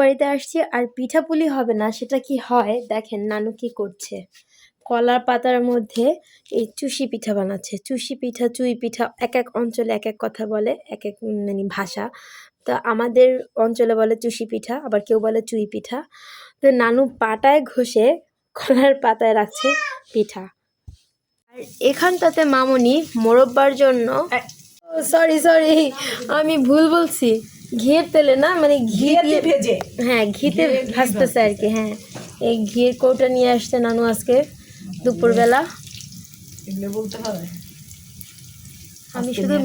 বাড়িতে আসছি আর পিঠাপুলি হবে না, সেটা কি হয় দেখেন নানু কি করছে। কলার পাতার মধ্যে এই চুষি পিঠা বানাচ্ছে। চুষি পিঠা, চুই পিঠা, এক এক অঞ্চলে এক এক কথা বলে, এক এক মানে ভাষা। তো আমাদের অঞ্চলে বলে চুষি পিঠা, আবার কেউ বলে চুই পিঠা। তো নানু পাটায় ঘষে কলার পাতায় রাখছে পিঠা। আর এখানটাতে মামুনি মোরব্বার জন্য, সরি আমি ভুল বলছি, ঘিয়ের তেলে না, মানে ঘি দিয়ে ভেজে, হ্যাঁ ঘিতে ভাজতেছে আর কি। হ্যাঁ, এই ঘিয়ের কৌটা নিয়ে আসছে নানু আজকে দুপুরবেলা। বলতে হবে আমি শুধু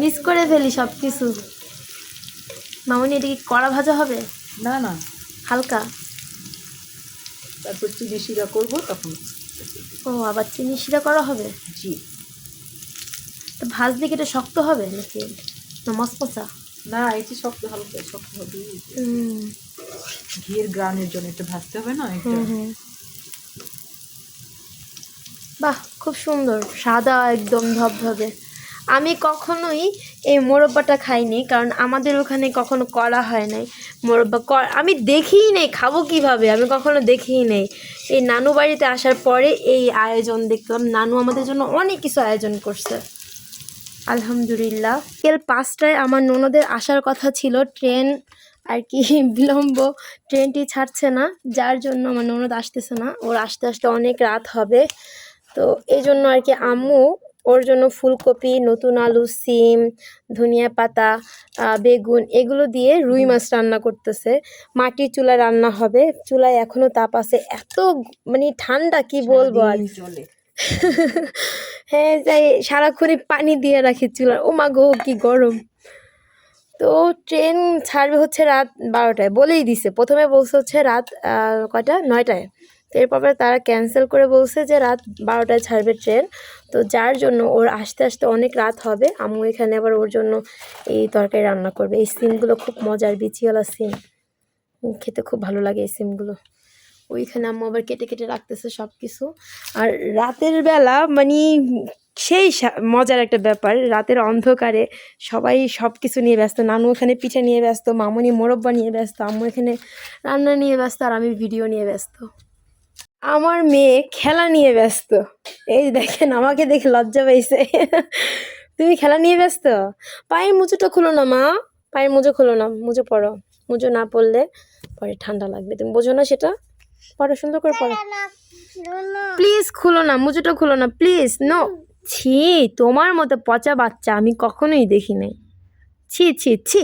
মিস করে ফেলি সব কিছু। মামুনি, এটা কি কড়া ভাজা হবে? না না, হালকা। তারপর চিনি শিরা করবো তখন। ও, আবার চিনি শিরা করা হবে? জি। তো ভাজলে কি এটা শক্ত হবে নাকি না মশমশা? না, এটি শক্ত, হালকা শক্ত হবে। ঘিয়ের গ্রানের জন্য একটু ভাজতে হবে না? বাহ, খুব সুন্দর, সাদা একদম ধবধবে। আমি কখনোই এই মোরব্বাটা খাইনি, কারণ আমাদের ওখানে কখনো করা হয় নাই মোরব্বা। আমি দেখিই নেই, খাবো কিভাবে, আমি কখনো দেখিই নেই। এই নানু বাড়িতে আসার পরে এই আয়োজন দেখলাম। নানু আমাদের জন্য অনেক কিছু আয়োজন করছে, আলহামদুলিল্লাহ। বিকেল 5টায় আমার ননদের আসার কথা ছিল, ট্রেন আর কি বিলম্ব, ট্রেনটি ছাড়ছে না, যার জন্য আমার ননদ আসতেছে না। ওর আসতে আসতে অনেক রাত হবে। তো এই জন্য আর কি আম্মু ওর জন্য ফুলকপি, নতুন আলু, সিম, ধনিয়া পাতা, বেগুন এগুলো দিয়ে রুই মাছ রান্না করতেছে। মাটির চুলায় রান্না হবে, চুলায় এখনও তাপ আছে, এত মানে ঠান্ডা কি বলবো আর। হ্যাঁ, যাই সারাক্ষণই পানি দিয়ে রাখি চুলার। ও মা গো, কি গরম। তো ট্রেন ছাড়বে হচ্ছে রাত 12টায়, বলেই দিছে। প্রথমে বলছে হচ্ছে রাত কয়টা, 9টায়। তো এরপর তারা ক্যান্সেল করে বলছে যে রাত 12টায় ছাড়বে ট্রেন। তো যার জন্য ওর আসতে আসতে অনেক রাত হবে। আম্মু এখানে আবার ওর জন্য এই তরকারি রান্না করবে। এই সিমগুলো খুব মজার, বিচিওয়ালা সিম, খেতে খুব ভালো লাগে এই সিমগুলো। ওইখানে আম্মু আবার কেটে কেটে রাখতেছে সব কিছু। আর রাতের বেলা মানে সেই মজার একটা ব্যাপার, রাতের অন্ধকারে সবাই সব কিছু নিয়ে ব্যস্ত। নানু এখানে পিঠা নিয়ে ব্যস্ত, মামুনি মোরব্বা নিয়ে ব্যস্ত, আম্মু এখানে রান্না নিয়ে ব্যস্ত, আর আমি ভিডিও নিয়ে ব্যস্ত। আমার মেয়ে খেলা নিয়ে ব্যস্ত। এই দেখেন, আমাকে দেখে লজ্জা পাইছে। তুমি খেলা নিয়ে ব্যস্ত? পায়ের মুজোটা খুলো না মা, পায়ের মুজো খুলো না, মুজো পরো। মুজো না পরলে পরে ঠান্ডা লাগবে, তুমি বোঝো না সেটা। পড়ো, সুন্দর করে পড়ো। প্লিজ খুলো না, মুজোটা খুলো না প্লিজ। নো, ছি, তোমার মতো পচা বাচ্চা আমি কখনোই দেখি নাই। ছি ছি ছি।